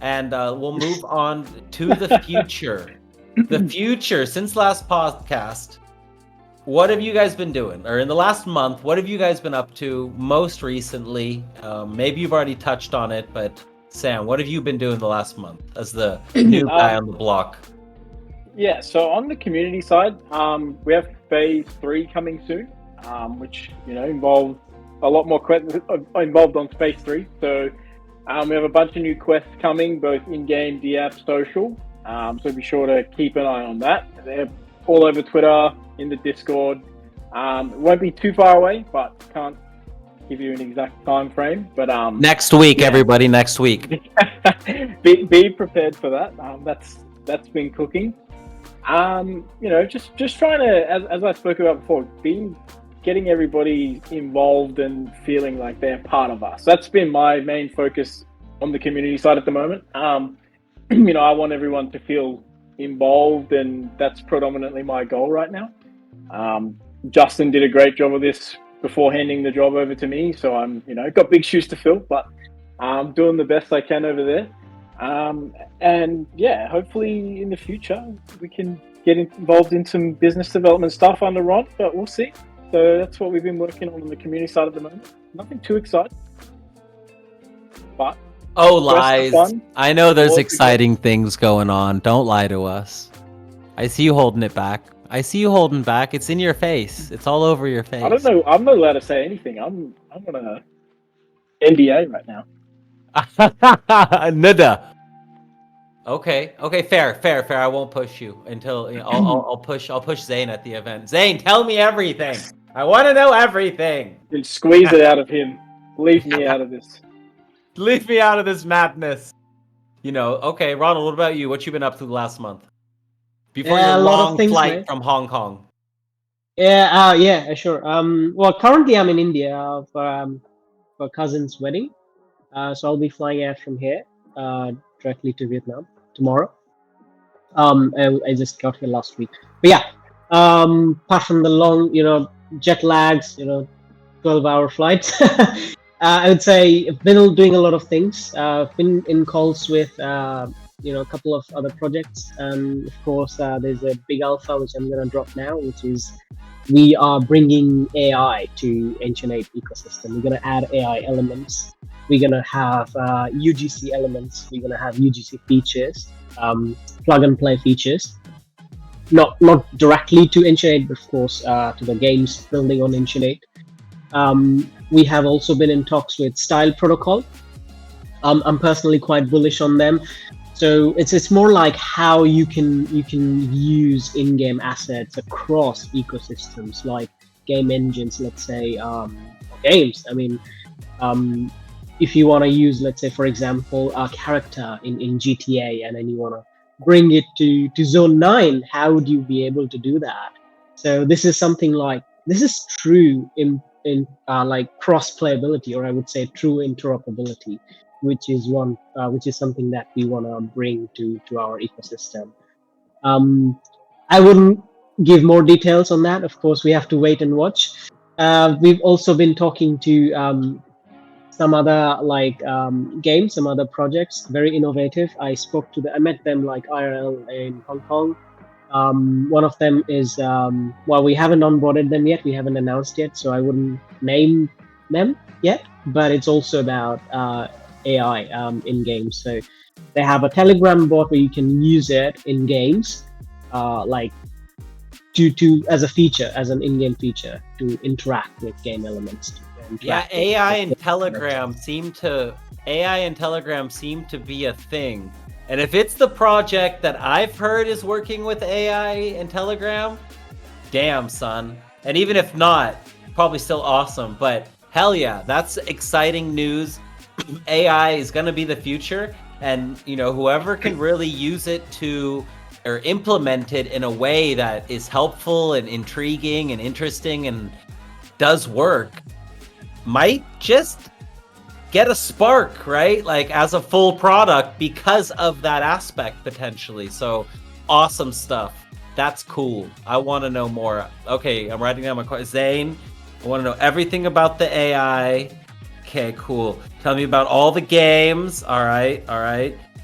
and we'll move on to the future. The future. Since last podcast, what have you guys been doing? Or in the last month, what have you guys been up to most recently? Maybe you've already touched on it, but Sam, what have you been doing the last month as the new guy on the block? Yeah, so on the community side, we have phase 3 coming soon, which involves a lot more quests involved on phase 3. So we have a bunch of new quests coming, both in-game, DApp, social. So be sure to keep an eye on that. They're all over Twitter, in the Discord. It won't be too far away, but can't give you an exact time frame. But next week, everybody, next week. be prepared for that. That's been cooking. Just trying to, as I spoke about before, getting everybody involved and feeling like they're part of us. That's been my main focus on the community side at the moment. I want everyone to feel involved, and that's predominantly my goal right now. Justin did a great job of this before handing the job over to me, so I'm got big shoes to fill, but I'm doing the best I can over there. And hopefully in the future we can get involved in some business development stuff under Ron, but we'll see. So that's what we've been working on the community side at the moment. Nothing too exciting, but lies. I know there's exciting things going on. Don't lie to us. I see you holding it back. It's in your face. It's all over your face. I don't know. I'm not allowed to say anything. I'm on a NDA right now. Nada. Okay, fair. I won't push you until I'll push Zane at the event. Zane, tell me everything. I want to know everything. And squeeze it out of him. Leave me out of this. Leave me out of this madness. Okay, Ronald, what about you? What you been up to the last month? Before your long flight from Hong Kong. Yeah, sure. Well, currently I'm in India for a cousin's wedding. So I'll be flying out from here directly to Vietnam tomorrow. I just got here last week. But yeah, apart from the long, jet lags, 12-hour flights, I would say I've been doing a lot of things. I've been in calls with, a couple of other projects. And of course, there's a big alpha, which I'm going to drop now, which is we are bringing AI to Ancient 8 ecosystem. We're going to add AI elements. We're going to have UGC elements. We're going to have UGC features, plug and play features. Not directly to Ancient 8, but of course to the games building on Ancient 8. We have also been in talks with Style Protocol. I'm personally quite bullish on them. So it's more like how you can use in-game assets across ecosystems, like game engines, let's say, games. I mean, if you want to use, let's say, for example, a character in GTA, and then you want to bring it to Zone 9, how would you be able to do that? So this is something like, this is true in like cross playability, or I would say true interoperability, which is something that we want to bring to our ecosystem. I wouldn't give more details on that. Of course, we have to wait and watch. We've also been talking to some other games, some other projects, very innovative. I met them like IRL in Hong Kong. One of them is well, we haven't onboarded them yet. We haven't announced yet, so I wouldn't name them yet. But it's also about AI in games. So they have a Telegram bot where you can use it in games, like to as a feature, as an in-game feature to interact with game elements. Yeah, AI and Telegram seem to be a thing. And if it's the project that I've heard is working with AI and Telegram, damn, son. And even if not, probably still awesome. But hell yeah, that's exciting news. AI is going to be the future. And, you know, whoever can really use it to or implement it in a way that is helpful and intriguing and interesting and does work might just get a spark, right? Like as a full product because of that aspect potentially. So awesome stuff. That's cool. I want to know more. Okay, I'm writing down my question. Zane, I want to know everything about the AI. Okay, cool. Tell me about all the games. All right.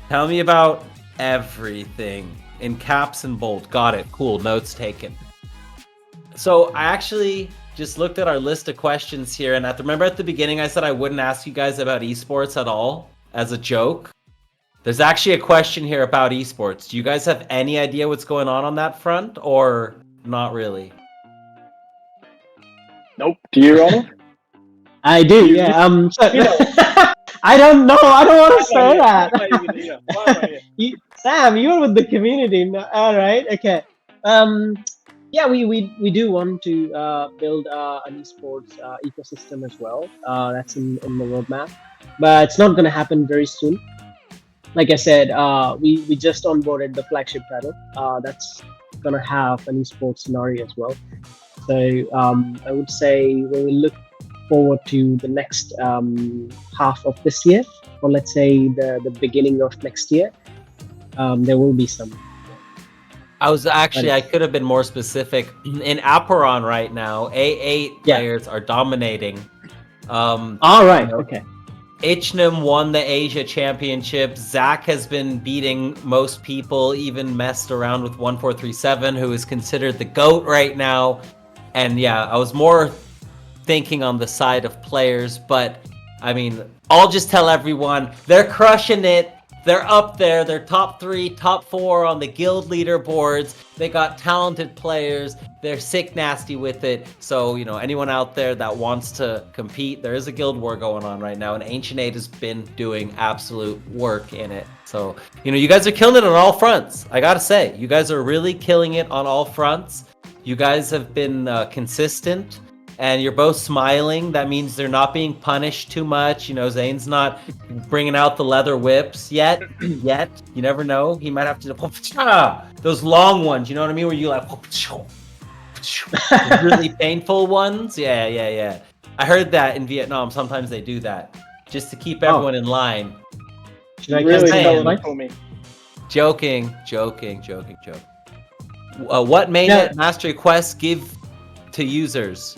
Tell me about everything in caps and bold. Got it. Cool. Notes taken. So I actually just looked at our list of questions here, and remember at the beginning I said I wouldn't ask you guys about esports at all as a joke. There's actually a question here about esports. Do you guys have any idea what's going on that front, or not really? Nope. Do you, Ronald? I do. Yeah. So, I don't know. I don't want to say that. Why am I here? Sam, you're with the community. All right. Okay. Yeah, we do want to build an esports ecosystem as well. That's in the roadmap, but it's not going to happen very soon. Like I said, we just onboarded the flagship title. That's going to have an esports scenario as well. So I would say we will look forward to the next half of this year, or let's say the beginning of next year. There will be some. I could have been more specific. In Aperon right now, A8 players are dominating. All right, okay. Ichnam won the Asia Championship. Zach has been beating most people, even messed around with 1437, who is considered the GOAT right now. And yeah, I was more thinking on the side of players, but I mean, I'll just tell everyone, they're crushing it. They're up there. They're top 3, top 4 on the guild leaderboards. They got talented players. They're sick nasty with it. So, you know, anyone out there that wants to compete, there is a guild war going on right now, and Ancient 8 has been doing absolute work in it. So, you know, you guys are killing it on all fronts. I gotta say, you guys are really killing it on all fronts. You guys have been consistent. And you're both smiling. That means they're not being punished too much. You know, Zane's not bringing out the leather whips yet. You never know. He might have to those long ones. You know what I mean? Where you like really painful ones. Yeah. I heard that in Vietnam. Sometimes they do that just to keep everyone in line. Should I really tell him for me? Joking. What mainnet mastery quests give to users?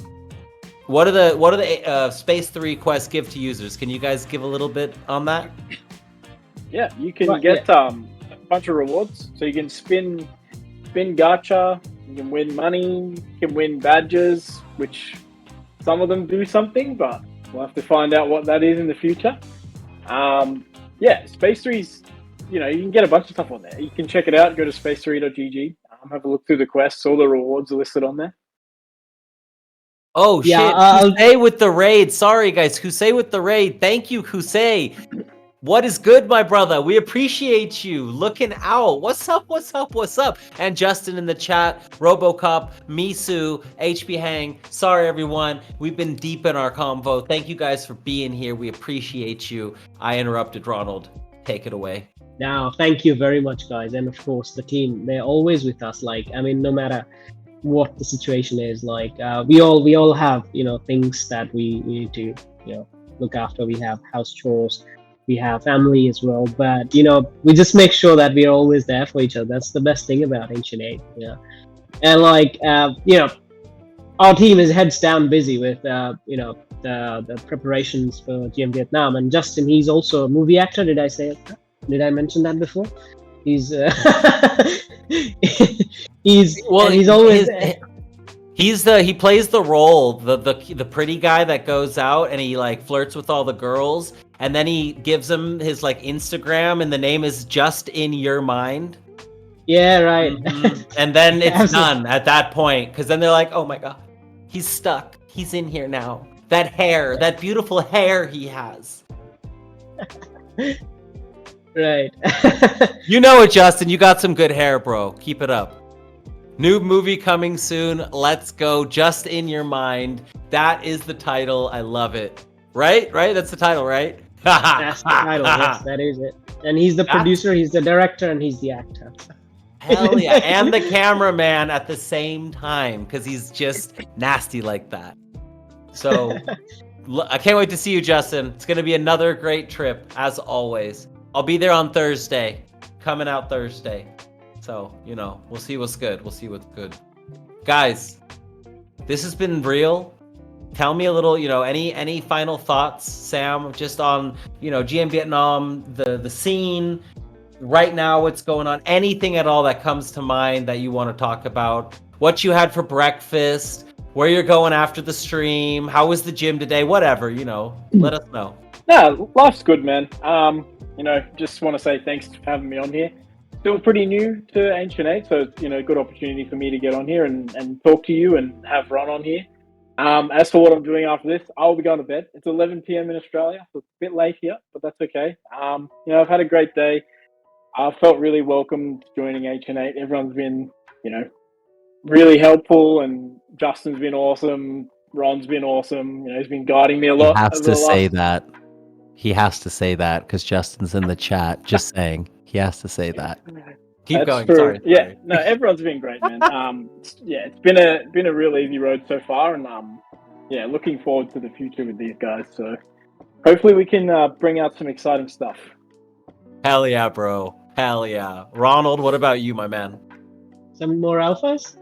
What do the Space 3 quests give to users? Can you guys give a little bit on that? Yeah, you can get a bunch of rewards. So you can spin gacha, you can win money, you can win badges, which some of them do something, but we'll have to find out what that is in the future. Yeah, Space 3's, you know, you can get a bunch of stuff on there. You can check it out, go to space3.gg, have a look through the quests, all the rewards are listed on there. Oh shit, Husey with the raid. Sorry guys, Husey with the raid. Thank you, Husey. What is good, my brother? We appreciate you. Looking out. What's up? And Justin in the chat, Robocop, Misu, HP Hang. Sorry everyone, we've been deep in our convo. Thank you guys for being here. We appreciate you. I interrupted Ronald. Take it away. Now, thank you very much, guys. And of course, the team, they're always with us. Like, I mean, no matter what the situation is, like we all have, you know, things that we need to, you know, look after. We have house chores, we have family as well, but you know, we just make sure that we're always there for each other. That's the best thing about Ancient 8, you know. And like you know, our team is heads down busy with you know, the preparations for GM Vietnam. And Justin, he's also a movie actor. Did I mention that before? He's He's Well, and he's always he plays the role, the pretty guy that goes out and he like flirts with all the girls, and then he gives them his like Instagram, and the name is Just in Your Mind. yeah, right. And then it's Absolutely. done at that point, because then they're like, oh my god, he's stuck. He's in here now. That hair, that beautiful hair he has. Right. You know it, Justin. You got some good hair, bro. Keep it up. New movie coming soon. Let's go. Just in Your Mind. That is the title. I love it. Right? That's the title, right? That's the title. Yes, that is it. And he's the producer, he's the director, and he's the actor. Hell yeah. And the cameraman at the same time, because he's just nasty like that. So I can't wait to see you, Justin. It's going to be another great trip, as always. I'll be there on Thursday. Coming out Thursday. So, we'll see what's good. Guys, this has been real. Tell me a little, any final thoughts, Sam, just on, GM Vietnam, the scene, right now, what's going on, anything at all that comes to mind that you want to talk about, what you had for breakfast, where you're going after the stream, how was the gym today, whatever, let us know. No, life's good, man. Just want to say thanks for having me on here. Still pretty new to Ancient 8, so it's, good opportunity for me to get on here and talk to you and have Ron on here. As for what I'm doing after this, I'll be going to bed. It's 11 p.m. in Australia, so it's a bit late here, but that's okay. I've had a great day. I felt really welcome joining H&8. Everyone's been, really helpful, and Justin's been awesome. Ron's been awesome. He's been guiding me a lot. He has to say that. He has to say that because Justin's in the chat. Just saying. He has to say that. Keep going. True. Sorry. Yeah, no, everyone's been great, man. It's been a real easy road so far, and looking forward to the future with these guys. So hopefully we can bring out some exciting stuff. Hell yeah, bro. Hell yeah. Ronald, what about you, my man? Some more alphas?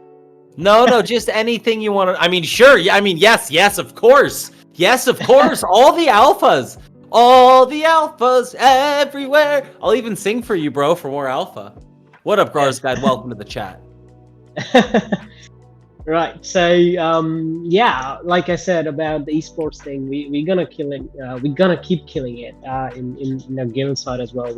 No, just anything you want to. I mean, sure. Yeah, I mean, yes, of course. Yes, of course. All the alphas. All the alphas everywhere. I'll even sing for you, bro, for more alpha. What up, Grars Guide? Welcome to the chat. Right. So, like I said about the esports thing, we're gonna kill it. We're gonna keep killing it in the game side as well.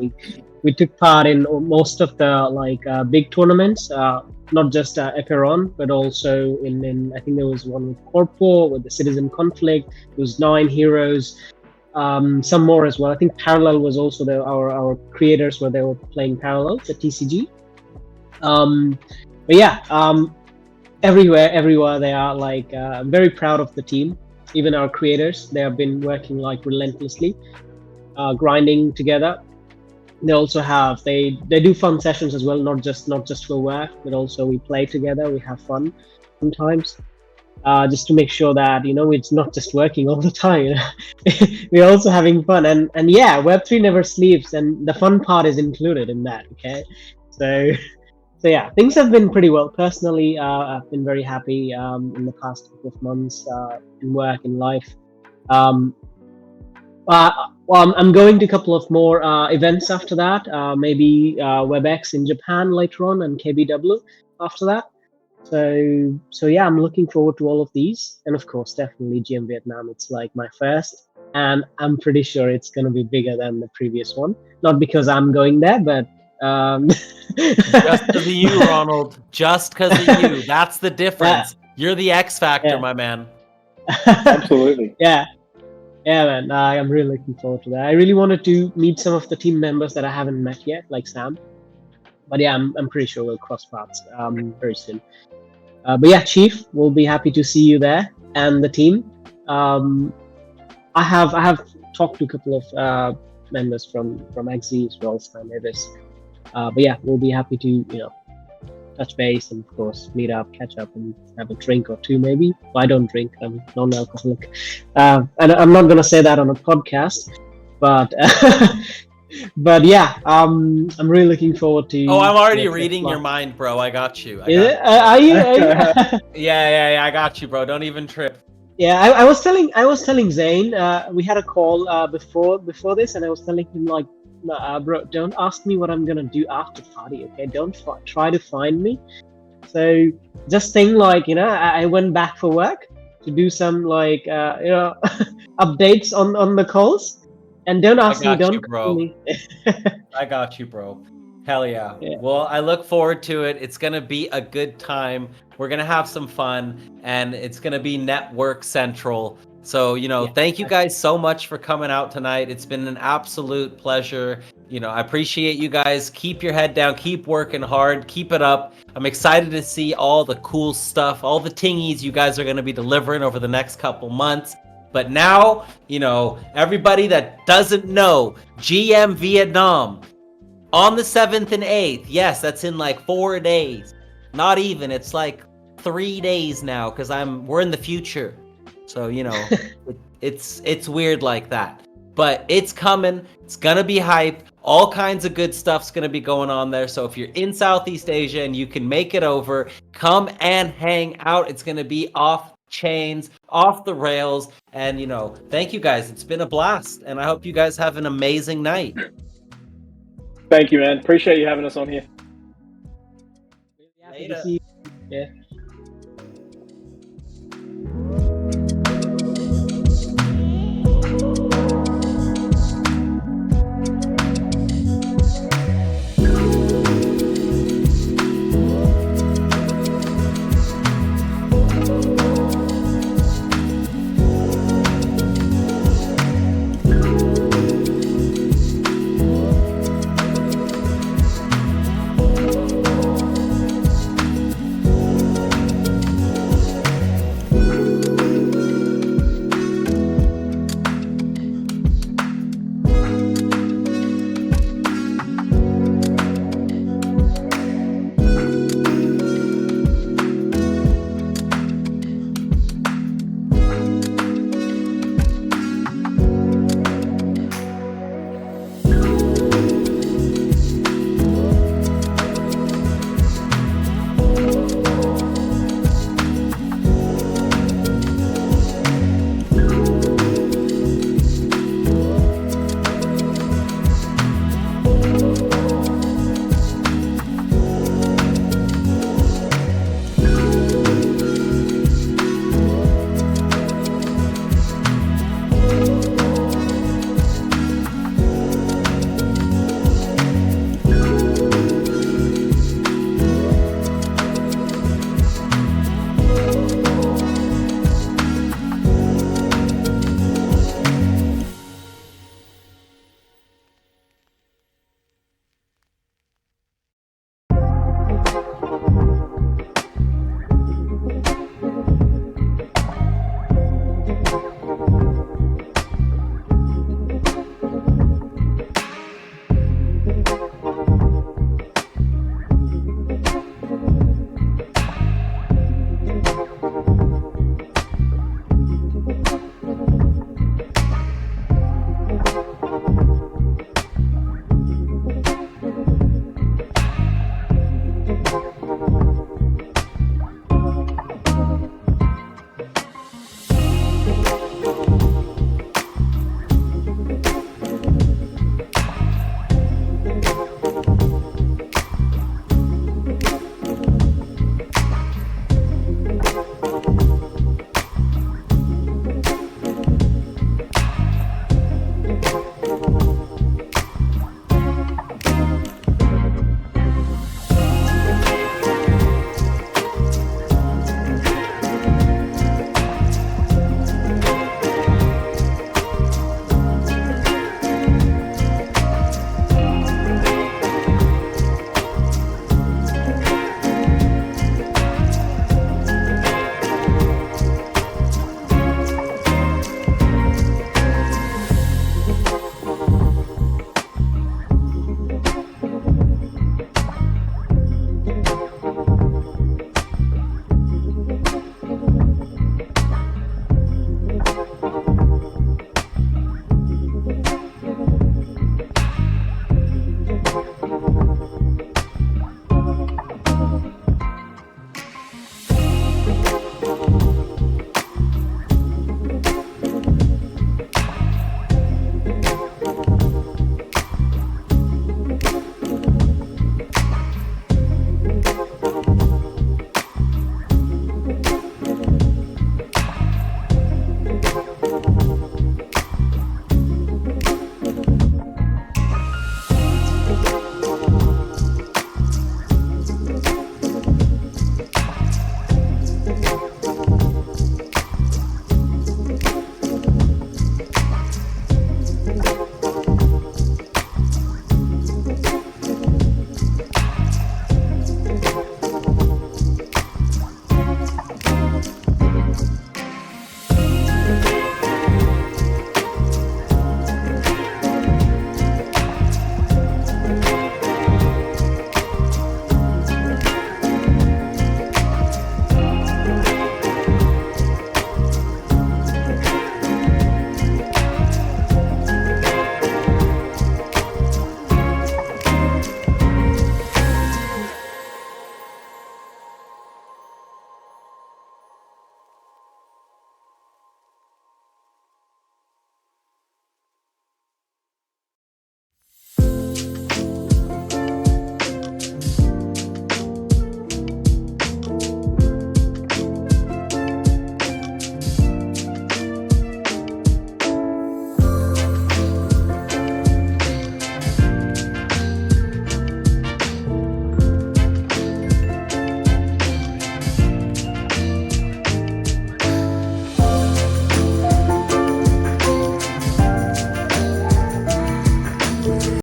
We took part in most of the big tournaments, not just Eperon, but also in I think there was one with Corpo, with the Citizen Conflict. It was 9 Heroes. Some more as well. I think Parallel was also our creators where they were playing Parallel, the TCG. Everywhere they are I'm very proud of the team. Even our creators, they have been working relentlessly, grinding together. They also have they do fun sessions as well, not just for work, but also we play together, we have fun sometimes. Just to make sure that it's not just working all the time. We're also having fun, and Web3 never sleeps, and the fun part is included in that. Okay, so yeah, things have been pretty well. Personally, I've been very happy in the past couple of months in work, in life. I'm going to a couple of more events after that. Maybe WebEx in Japan later on, and KBW after that. So yeah, I'm looking forward to all of these, and of course, definitely GM Vietnam. It's like my first, and I'm pretty sure it's going to be bigger than the previous one. Not because I'm going there, but just because of you, Ronald. Just because of you. That's the difference. Yeah. You're the X factor, my man. Absolutely. Yeah, man. I'm really looking forward to that. I really wanted to meet some of the team members that I haven't met yet, like Sam. But yeah, I'm pretty sure we'll cross paths very soon. But yeah, Chief, we'll be happy to see you there and the team. I have talked to a couple of members from XZ as well, Stan Davis. But yeah, we'll be happy to touch base and of course meet up, catch up, and have a drink or two maybe. Well, I don't drink; I'm non-alcoholic, and I'm not gonna say that on a podcast, but. But yeah, I'm really looking forward to. Oh, I'm already reading your mind, bro. I got you. Are you? Yeah, I got you, bro. Don't even trip. Yeah, I was telling Zane. We had a call before this, and I was telling him bro, don't ask me what I'm gonna do after party. Okay, don't try to find me. So just think like, I went back for work to do some like, updates on the calls, and don't I ask me, got you, don't call bro. me. I got you, bro. Hell yeah. Yeah. Well, I look forward to it. It's going to be a good time. We're going to have some fun, and it's going to be network central. So, Yeah. thank you guys so much for coming out tonight. It's been an absolute pleasure. I appreciate you guys. Keep your head down, keep working hard, keep it up. I'm excited to see all the cool stuff, all the tingies you guys are going to be delivering over the next couple months. But now, everybody that doesn't know, GM Vietnam on the 7th and 8th. Yes, that's in like 4 days. Not even. It's like 3 days now because we're in the future. So, it's weird like that. But it's coming. It's gonna be hype. All kinds of good stuff's gonna be going on there. So if you're in Southeast Asia and you can make it over, come and hang out. It's gonna be off chains, off the rails. And thank you guys. It's been a blast. And I hope you guys have an amazing night. Thank you, man. Appreciate you having us on here. Really happy to see you. Yeah.